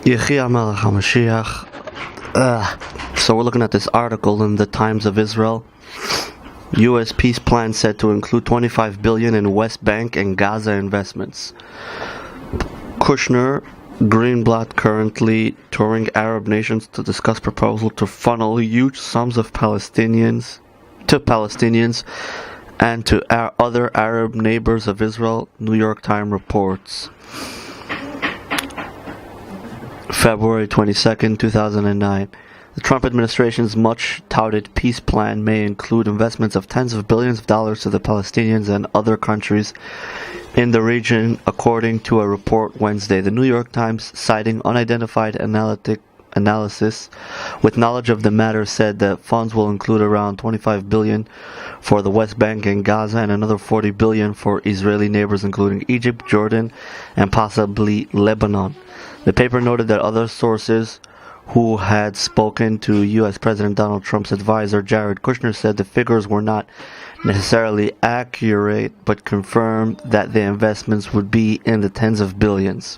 Yechi, hamelech, Mashiach. So we're looking at this article in the Times of Israel. U.S. peace plan set to include $25 billion in West Bank and Gaza investments. Kushner, Greenblatt currently touring Arab nations to discuss proposal to funnel huge sums of Palestinians and to other Arab neighbors of Israel, New York Times reports. February 22nd, 2009. The Trump administration's much-touted peace plan may include investments of tens of billions of dollars to the Palestinians and other countries in the region, according to a report Wednesday. The New York Times, citing unidentified analysis with knowledge of the matter, said that funds will include around $25 billion for the West Bank and Gaza and another $40 billion for Israeli neighbors including Egypt, Jordan, and possibly Lebanon. The paper noted that other sources who had spoken to U.S. President Donald Trump's advisor Jared Kushner said the figures were not necessarily accurate, but confirmed that the investments would be in the tens of billions.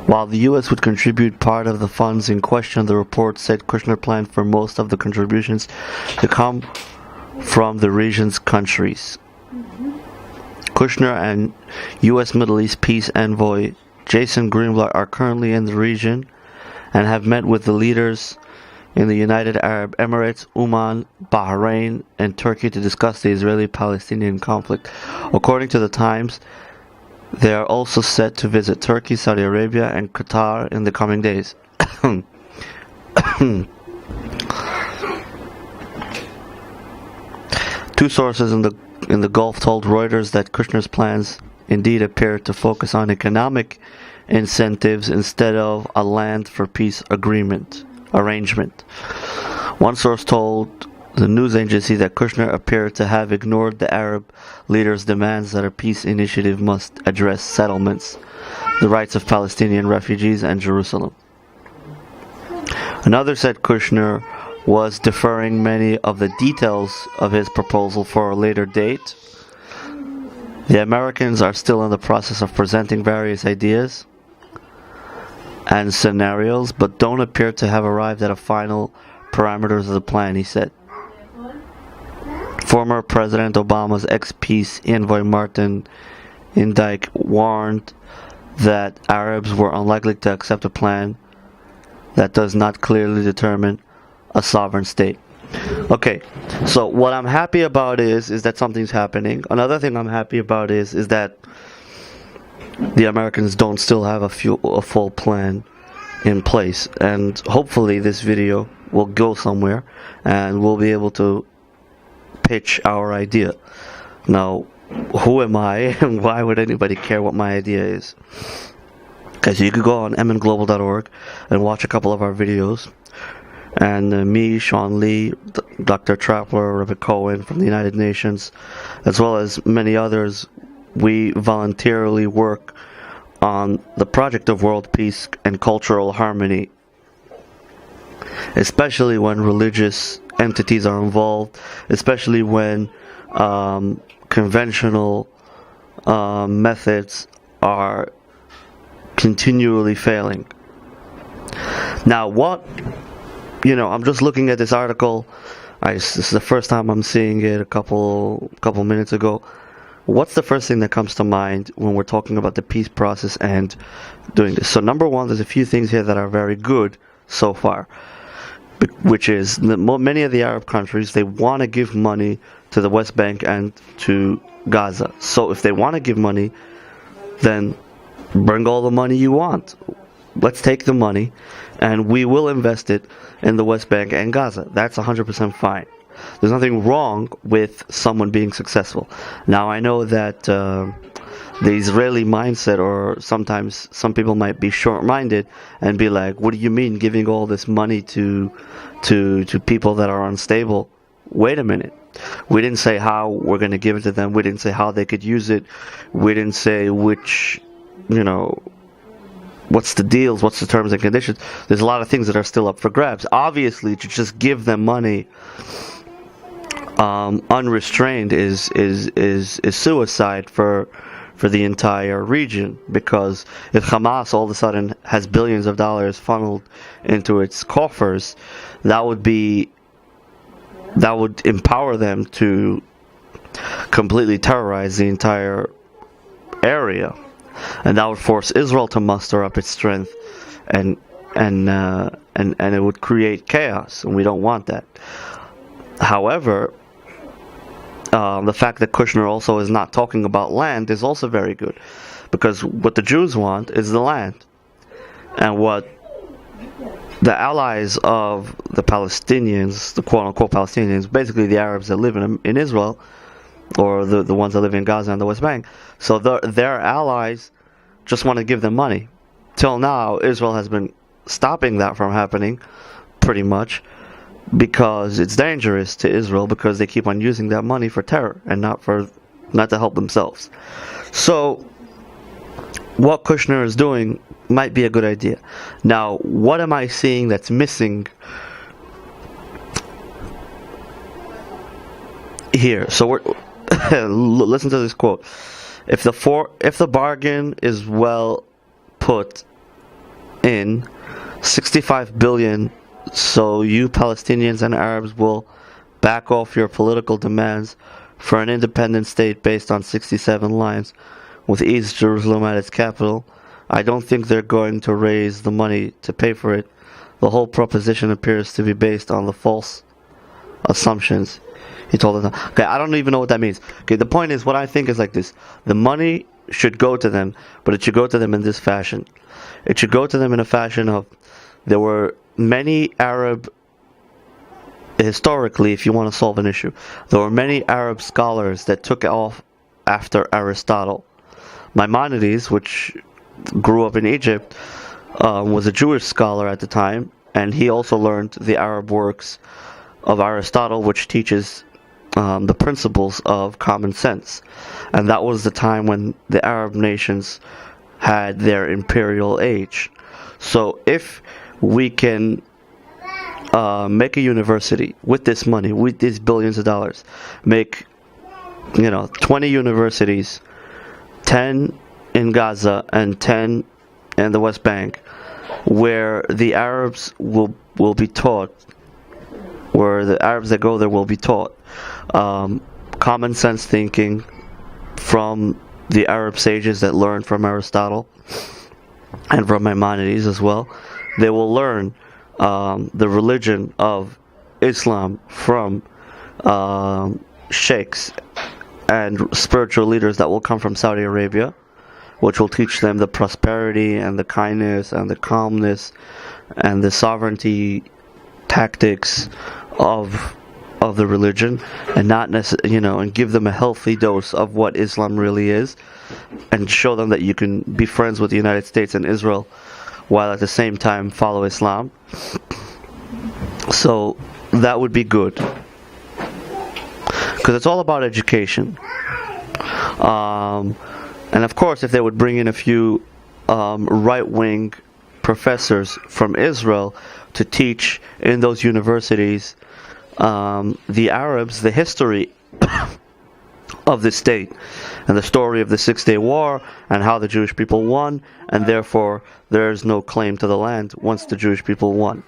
While the U.S. would contribute part of the funds in question, the report said Kushner planned for most of the contributions to come from the region's countries. Kushner and U.S. Middle East peace envoy Jason Greenblatt are currently in the region and have met with the leaders in the United Arab Emirates, Oman, Bahrain, and Turkey to discuss the Israeli-Palestinian conflict. According to the Times, they are also set to visit Turkey, Saudi Arabia, and Qatar in the coming days. Two sources in the Gulf told Reuters that Kushner's plans indeed appear to focus on economic incentives instead of a land for peace arrangement. One source told the news agency that Kushner appeared to have ignored the Arab leaders' demands that a peace initiative must address settlements, the rights of Palestinian refugees, and Jerusalem. Another said Kushner was deferring many of the details of his proposal for a later date. The Americans are still in the process of presenting various ideas and scenarios, but don't appear to have arrived at a final parameters of the plan, he said. Former President Obama's ex-peace envoy Martin Indyk warned that Arabs were unlikely to accept a plan that does not clearly determine a sovereign state. Okay, so what I'm happy about is that something's happening. Another thing I'm happy about is that the Americans don't still have a full plan in place, and hopefully this video will go somewhere and we'll be able to pitch our idea. Now, who am I and why would anybody care what my idea is? Okay, so you could go on mnglobal.org and watch a couple of our videos. And me, Sean Lee, Dr. Trappler, Rebbe Cohen from the United Nations, as well as many others, we voluntarily work on the project of world peace and cultural harmony, especially when religious entities are involved, especially when conventional methods are continually failing. Now, I'm just looking at this article. This is the first time I'm seeing it a couple minutes ago. What's the first thing that comes to mind when we're talking about the peace process and doing this? So number one, there's a few things here that are very good so far, which is many of the Arab countries, they want to give money to the West Bank and to Gaza. So if they want to give money, then bring all the money you want. Let's take the money and we will invest it in the West Bank and Gaza. That's 100% fine. There's nothing wrong with someone being successful. Now, I know that the Israeli mindset, or sometimes some people might be short-minded and be like, what do you mean giving all this money to people that are unstable? Wait a minute. We didn't say how we're going to give it to them. We didn't say how they could use it. We didn't say which, what's the deals, what's the terms and conditions. There's a lot of things that are still up for grabs. Obviously, to just give them money unrestrained is suicide for for the entire region. Because if Hamas all of a sudden has billions of dollars funneled into its coffers, that would empower them to completely terrorize the entire area, and that would force Israel to muster up its strength, and it would create chaos, and we don't want that. However, the fact that Kushner also is not talking about land is also very good, because what the Jews want is the land, and what the allies of the Palestinians, the quote-unquote Palestinians, basically the Arabs that live in Israel, or the ones that live in Gaza and the West Bank, so their allies just want to give them money. Till now, Israel has been stopping that from happening, pretty much, because it's dangerous to Israel, because they keep on using that money for terror and not to help themselves. So what Kushner is doing might be a good idea. Now, what am I seeing that's missing here? So we're listen to this quote. If the bargain is well put in, 65 billion, so you Palestinians and Arabs will back off your political demands for an independent state based on 67 lines with East Jerusalem at its capital. I don't think they're going to raise the money to pay for it. The whole proposition appears to be based on the false assumptions. He told them. Okay, I don't even know what that means. Okay, the point is, what I think is like this. The money should go to them, but it should go to them in this fashion. It should go to them in a fashion of, there were many Arab, historically, if you want to solve an issue, there were many Arab scholars that took off after Aristotle. Maimonides, which grew up in Egypt, was a Jewish scholar at the time, and he also learned the Arab works of Aristotle, which teaches the principles of common sense. And that was the time when the Arab nations had their imperial age. So if we can make a university with this money, with these billions of dollars, make 20 universities, 10 in Gaza and 10 in the West Bank, where the Arabs will be taught, where the Arabs that go there will be taught common sense thinking from the Arab sages that learned from Aristotle and from Maimonides as well. They will learn the religion of Islam from sheikhs and spiritual leaders that will come from Saudi Arabia, which will teach them the prosperity and the kindness and the calmness and the sovereignty tactics of the religion, and not and give them a healthy dose of what Islam really is, and show them that you can be friends with the United States and Israel while at the same time follow Islam. So that would be good, because it's all about education. And of course, if they would bring in a few right-wing professors from Israel to teach in those universities the Arabs the history of the state and the story of the 6-Day War and how the Jewish people won, and therefore there is no claim to the land once the Jewish people won.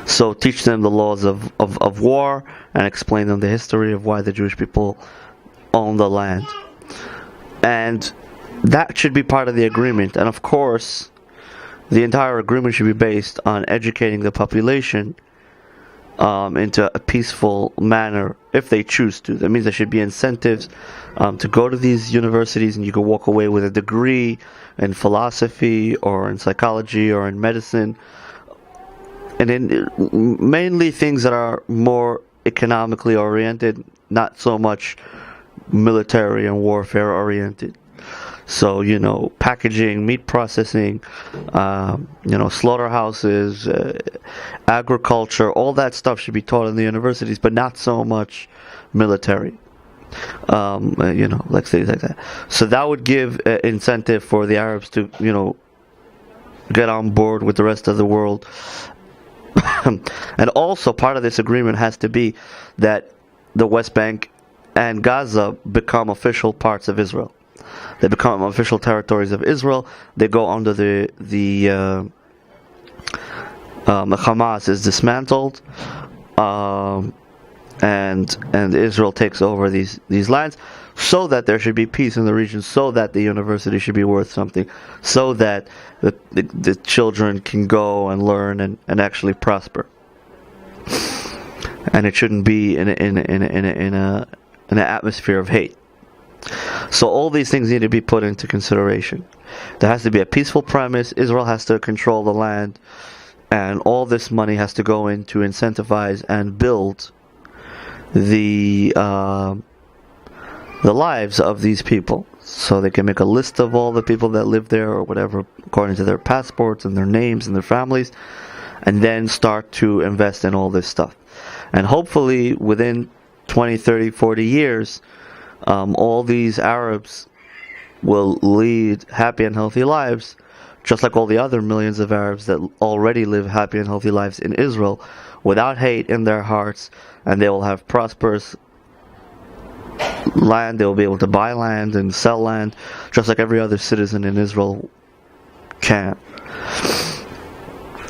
So teach them the laws of war and explain them the history of why the Jewish people own the land. And that should be part of the agreement. And of course, the entire agreement should be based on educating the population into a peaceful manner if they choose to. That means there should be incentives to go to these universities, and you can walk away with a degree in philosophy or in psychology or in medicine, and in mainly things that are more economically oriented, not so much military and warfare oriented. So, packaging, meat processing, slaughterhouses, agriculture, all that stuff should be taught in the universities, but not so much military. Like things like that. So that would give incentive for the Arabs to, get on board with the rest of the world. And also part of this agreement has to be that the West Bank and Gaza become official parts of Israel. They become official territories of Israel. They go under the Hamas is dismantled, and Israel takes over these lands, so that there should be peace in the region, so that the university should be worth something, so that the children can go and learn and actually prosper. And it shouldn't be in an atmosphere of hate. So all these things need to be put into consideration. There has to be a peaceful premise. Israel has to control the land, and all this money has to go in to incentivize and build the lives of these people, so they can make a list of all the people that live there or whatever, according to their passports and their names and their families, and then start to invest in all this stuff. And hopefully within 20, 30, 40 years, all these Arabs will lead happy and healthy lives, just like all the other millions of Arabs that already live happy and healthy lives in Israel, without hate in their hearts, and they will have prosperous land. They will be able to buy land and sell land, just like every other citizen in Israel can.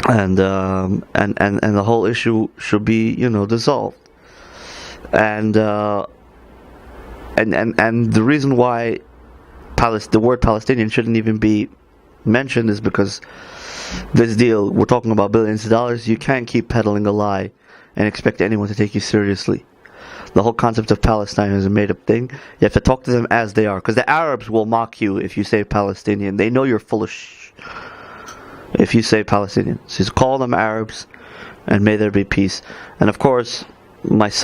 And the whole issue should be, dissolved. And the reason why the word Palestinian shouldn't even be mentioned is because this deal, we're talking about billions of dollars. You can't keep peddling a lie and expect anyone to take you seriously. The whole concept of Palestine is a made-up thing. You have to talk to them as they are, because the Arabs will mock you if you say Palestinian. They know you're full of if you say Palestinian. So just call them Arabs, and may there be peace. And of course, myself